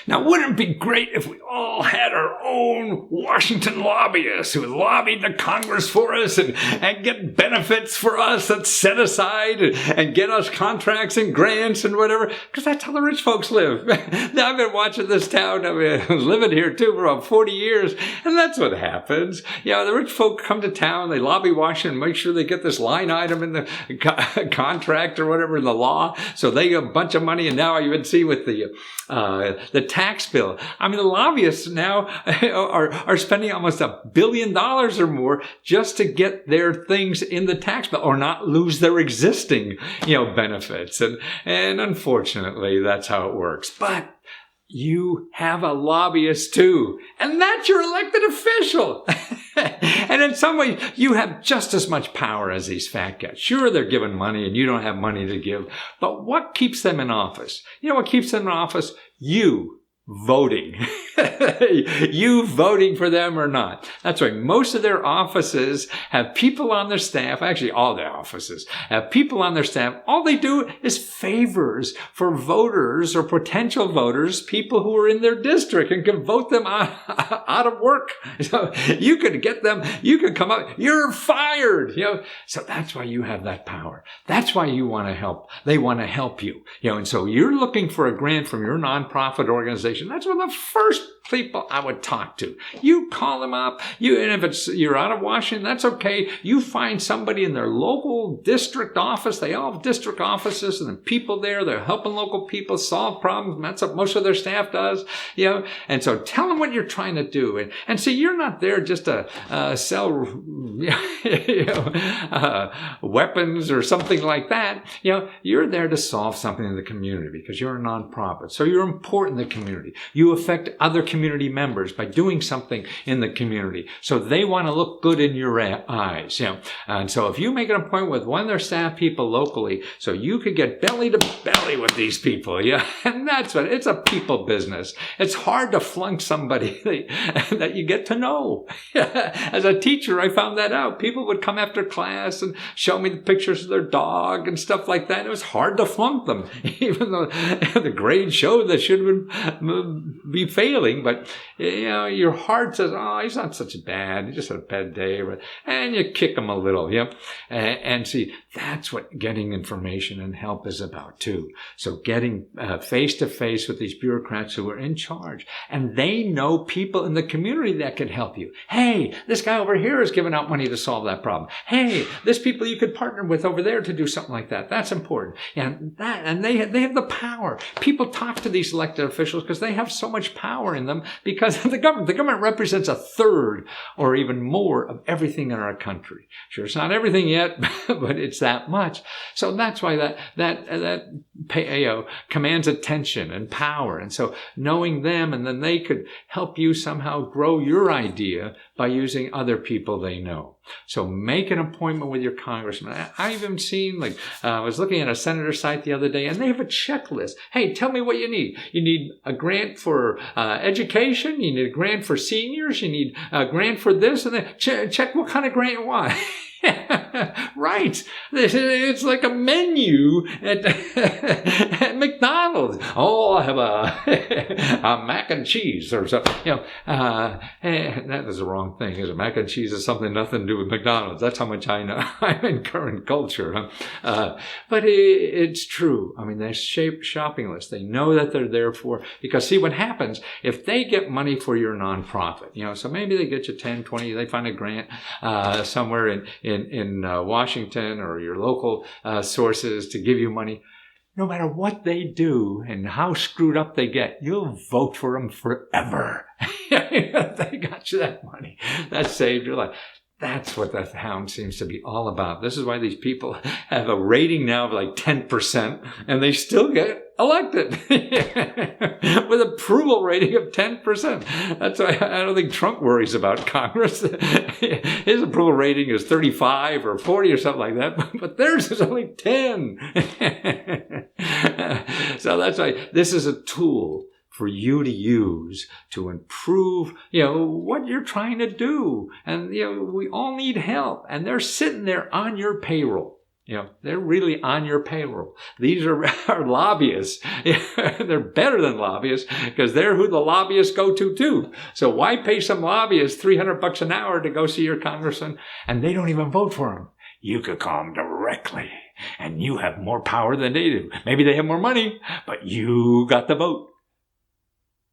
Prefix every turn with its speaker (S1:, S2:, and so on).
S1: Now, wouldn't it be great if we all had our own Washington lobbyists who lobbied the Congress for us and get benefits for us that's set aside and get us contracts and grants and whatever? Because that's how the rich folks live. Now, I've been watching this town. I've been living here, too, for about 40 years. And that's what happens. The rich folk come to town. They lobby Washington, make sure they get this line item in the contract or whatever in the law. So they get a bunch of money. And now I even see with the tax bill. I mean, the lobbyists now are spending almost $1 billion or more just to get their things in the tax bill or not lose their existing, benefits. And unfortunately, that's how it works. But you have a lobbyist too, and that's your elected official. And in some ways, you have just as much power as these fat guys. Sure, they're given money and you don't have money to give, but what keeps them in office? You know what keeps them in office? You voting. You voting for them or not. That's right. Most of their offices have people on their staff. Actually, all their offices have people on their staff. All they do is favors for voters or potential voters, people who are in their district and can vote them out of work. So you could get them, you could come up, you're fired. So that's why you have that power. That's why you want to help. They want to help you. And so you're looking for a grant from your nonprofit organization. That's one of the first people I would talk to. You call them up. And if you're out of Washington, that's okay. You find somebody in their local district office. They all have district offices and the people there. They're helping local people solve problems. That's what most of their staff does. And so tell them what you're trying to do. And see, you're not there just to sell weapons or something like that. You're there to solve something in the community because you're a nonprofit. So you're important in the community. You affect other community members by doing something in the community. So they want to look good in your eyes. And so if you make an appointment with one of their staff people locally, so you could get belly to belly with these people. And that's what, it's a people business. It's hard to flunk somebody that you get to know. As a teacher, I found that out. People would come after class and show me the pictures of their dog and stuff like that. It was hard to flunk them, even though the grade showed they should be failing. But, your heart says, oh, he's not such bad. He just had a bad day. And you kick him a little. And see, that's what getting information and help is about too. So getting face to face with these bureaucrats who are in charge. And they know people in the community that can help you. Hey, this guy over here is giving out money to solve that problem. Hey, there's people you could partner with over there to do something like that. That's important. And they have the power. People talk to these elected officials because they have so much power in them because the government represents 1/3 or even more of everything in our country. Sure, it's not everything yet, but it's that much. So that's why that commands attention and power. And so knowing them, and then they could help you somehow grow your idea by using other people they know. So make an appointment with your congressman. I've even seen, I was looking at a senator's site the other day, and they have a checklist. Hey, tell me what you need. You need a grant for education. You need a grant for seniors. You need a grant for this and that. Check what kind of grant you want. Right. It's like a menu at McDonald's. Oh, I have a mac and cheese or something. That is the wrong thing. Is mac and cheese is something nothing to do with McDonald's. That's how much I know. I'm in current culture. But it's true. I mean, they shape shopping lists. They know that they're there for, because see what happens if they get money for your nonprofit, so maybe they get you 10, 20, they find a grant, somewhere in Washington or your local sources to give you money. No matter what they do and how screwed up they get, you'll vote for them forever. They got you that money. That saved your life. That's what the town seems to be all about. This is why these people have a rating now of like 10%, and they still get elected with approval rating of 10%. That's why I don't think Trump worries about Congress. His approval rating is 35 or 40 or something like that, but theirs is only 10. So that's why this is a tool for you to use to improve, what you're trying to do. And, we all need help. And they're sitting there on your payroll. They're really on your payroll. These are lobbyists. They're better than lobbyists because they're who the lobbyists go to too. So why pay some lobbyists $300 an hour to go see your congressman and they don't even vote for him? You could call them directly and you have more power than they do. Maybe they have more money, but you got the vote.